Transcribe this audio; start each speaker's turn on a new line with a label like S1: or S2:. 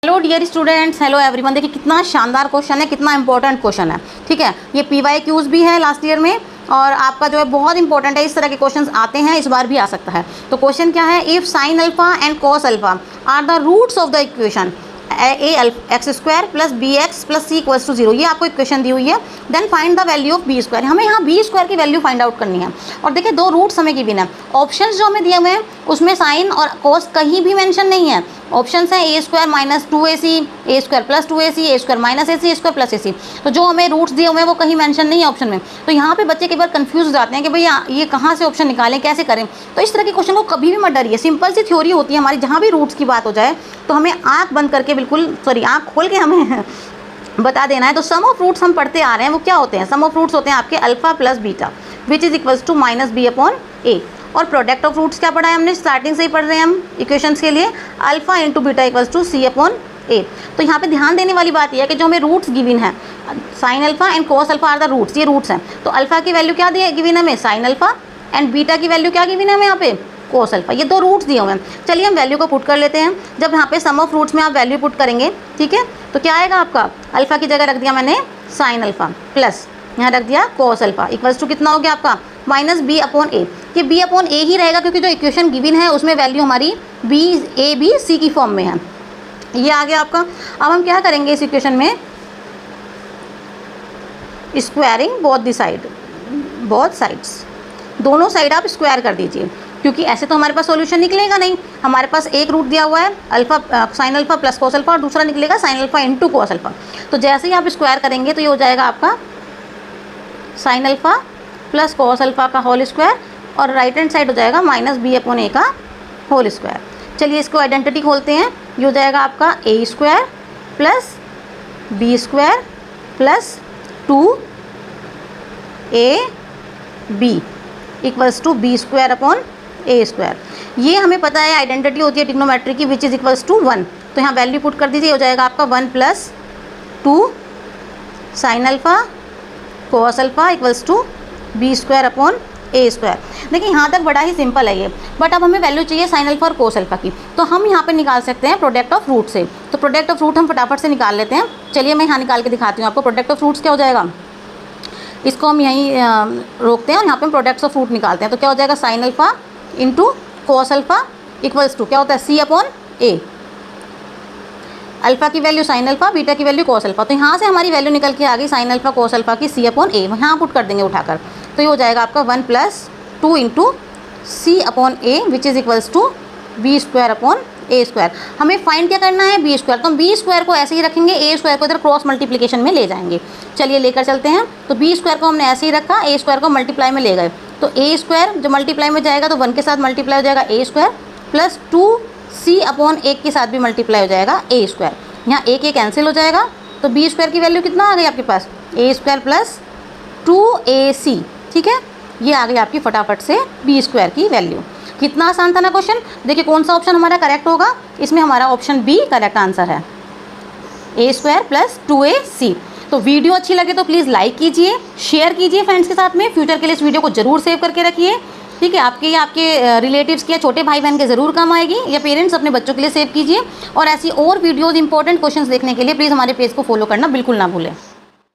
S1: Hello dear students, hello everyone. देखिए कितना शानदार क्वेश्चन है, कितना इंपॉर्टेंट क्वेश्चन है। ठीक है, ये PYQs भी है लास्ट ईयर में और आपका जो है बहुत इंपॉर्टेंट है। इस तरह के क्वेश्चन्स आते हैं, इस बार भी आ सकता है। तो क्वेश्चन क्या है, if sine alpha and cos alpha are the roots of the equation a(x² + bx + c = 0, ये आपको इक्वेशन दी हुई है। Then find the value of b²। हमें यहाँ b² की वैल्यू फाइंड आउट करनी है। और देखिए दो रूट्स हमें गिवन है। ऑप्शंस जो हमें दिए हुए हैं उसमें साइन और कॉस कहीं भी मेंशन नहीं है। ऑप्शंस हैं a² - 2ac, a² + 2ac, a² - ac, a² + ac। तो जो हमें रूट्स दिए हुए हैं वो कहीं मेंशन नहीं है ऑप्शन में। तो यहाँ पे बच्चे कई बार कंफ्यूज हो जाते हैं कि भैया ये कहाँ से ऑप्शन निकालें, कैसे करें। तो इस तरह के क्वेश्चन को कभी भी मत डरिए। सिंपल सी थ्योरी होती है हमारी, जहाँ भी रूट्स की बात हो जाए तो हमें आँख बंद करके आँख खोल के हमें बता देना है। तो सम ऑफ रूट्स हम पढ़ते आ रहे हैं, वो क्या होते हैं? सम ऑफ रूट्स होते हैं आपके alpha + beta which is equals to -b/a। और प्रोडक्ट ऑफ रूट्स क्या पढ़ा है हमने, स्टार्टिंग से ही पढ़ रहे हैं हम इक्वेशंस के लिए, अल्फा × बीटा = c/a। तो यहाँ पे ध्यान देने वाली बात यह है कि जो हमें रूट्स गिवन है, sine alpha and cos alpha are the roots, ये रूट्स हैं। तो अल्फा की वैल्यू क्या दी गिवन है हमें, साइन अल्फा, एंड बीटा की वैल्यू क्या गिवन है हमें यहाँ पे, कॉस अल्फा। ये दो रूट्स दिए हुए हैं। चलिए हम वैल्यू को पुट कर लेते हैं। जब यहाँ पे सम ऑफ रूट्स में आप वैल्यू पुट करेंगे, ठीक है, तो क्या आएगा आपका, अल्फा की जगह रख दिया मैंने साइन अल्फा प्लस यहाँ रख दिया कॉस अल्फा इक्वल्स टू कितना हो गया आपका -b/a। ये b/a ही रहेगा क्योंकि जो इक्वेशन गिवन है उसमें वैल्यू हमारी a b c की फॉर्म में है। ये आ गया आपका। अब हम क्या करेंगे इस इक्वेशन में, स्क्वायरिंग बोथ साइड्स, दोनों साइड आप स्क्वायर कर दीजिए, क्योंकि ऐसे तो हमारे पास सॉल्यूशन निकलेगा नहीं। हमारे पास एक रूट दिया हुआ है alpha sine alpha + cos alpha और दूसरा निकलेगा साइन अल्फा × कॉस अल्फा। तो जैसे ही आप स्क्वायर करेंगे तो ये हो जाएगा आपका साइन अल्फा + कॉस अल्फा का होल स्क्वायर और राइट हैंड साइड हो जाएगा -b/a का होल स्क्वायर। चलिए इसको आइडेंटिटी खोलते हैं। ये हो जाएगा आपका a² + b² + 2ab = b²/a²। ये हमें पता है आइडेंटिटी होती है ट्रिग्नोमेट्री की, विच इज़ इक्वल्स टू 1। तो यहाँ वैल्यू पुट कर दीजिए, हो जाएगा आपका 1 + 2 sine alpha cos alpha = b²/a²। देखिए यहाँ तक बड़ा ही सिंपल है ये, बट अब हमें वैल्यू चाहिए साइन अल्फा और कॉस अल्फा की। तो हम यहाँ पे निकाल सकते हैं प्रोडक्ट ऑफ रूट से। तो प्रोडक्ट ऑफ रूट हम फटाफट से निकाल लेते हैं। चलिए मैं यहाँ निकाल के दिखाती हूँ आपको। प्रोडक्ट ऑफ रूट्स क्या हो जाएगा, इसको हम यहीं रोकते हैं और यहाँ पे हम प्रोडक्ट्स ऑफ रूट निकालते हैं। तो क्या हो जाएगा, साइन अल्फा × कॉस अल्फा = क्या होता है, c/a। अल्फा की वैल्यू साइन अल्फा, बीटा की वैल्यू कॉस अल्फा। तो यहाँ से हमारी वैल्यू निकल के आ गई साइन अल्फा कॉस अल्फा की c/a। यहाँ पुट कर देंगे उठाकर। तो ये हो जाएगा आपका 1 + 2 × c/a which is equals to b²/a²। हमें फाइंड क्या करना है, b²। तो हम b² को ऐसे ही रखेंगे, a² को इधर क्रॉस मल्टीप्लिकेशन में ले जाएंगे। चलिए लेकर चलते हैं। तो b² को हमने ऐसे ही रखा, a² को मल्टीप्लाई में ले गए। तो a² जो मल्टीप्लाई में जाएगा तो 1 के साथ मल्टीप्लाई हो जाएगा a² + 2c/a के साथ भी मल्टीप्लाई हो जाएगा a²। यहाँ a कैंसिल हो जाएगा। तो b² की वैल्यू कितना आ गई आपके पास, a² + 2ac। ठीक है, ये आ गई आपकी फटाफट से b² की वैल्यू। कितना आसान था ना क्वेश्चन। देखिए कौन सा ऑप्शन हमारा करेक्ट होगा, इसमें हमारा ऑप्शन बी करेक्ट आंसर है, a² + 2ac। तो वीडियो अच्छी लगे तो प्लीज़ लाइक कीजिए, शेयर कीजिए फ्रेंड्स के साथ में। फ्यूचर के लिए इस वीडियो को जरूर सेव करके रखिए। ठीक है, आपके या आपके रिलेटिव्स के या छोटे भाई बहन के ज़रूर काम आएगी, या पेरेंट्स अपने बच्चों के लिए सेव कीजिए। और ऐसी और वीडियोज़ इंपॉर्टेंट क्वेश्चंस देखने के लिए प्लीज़ हमारे पेज को फॉलो करना बिल्कुल ना भूलें।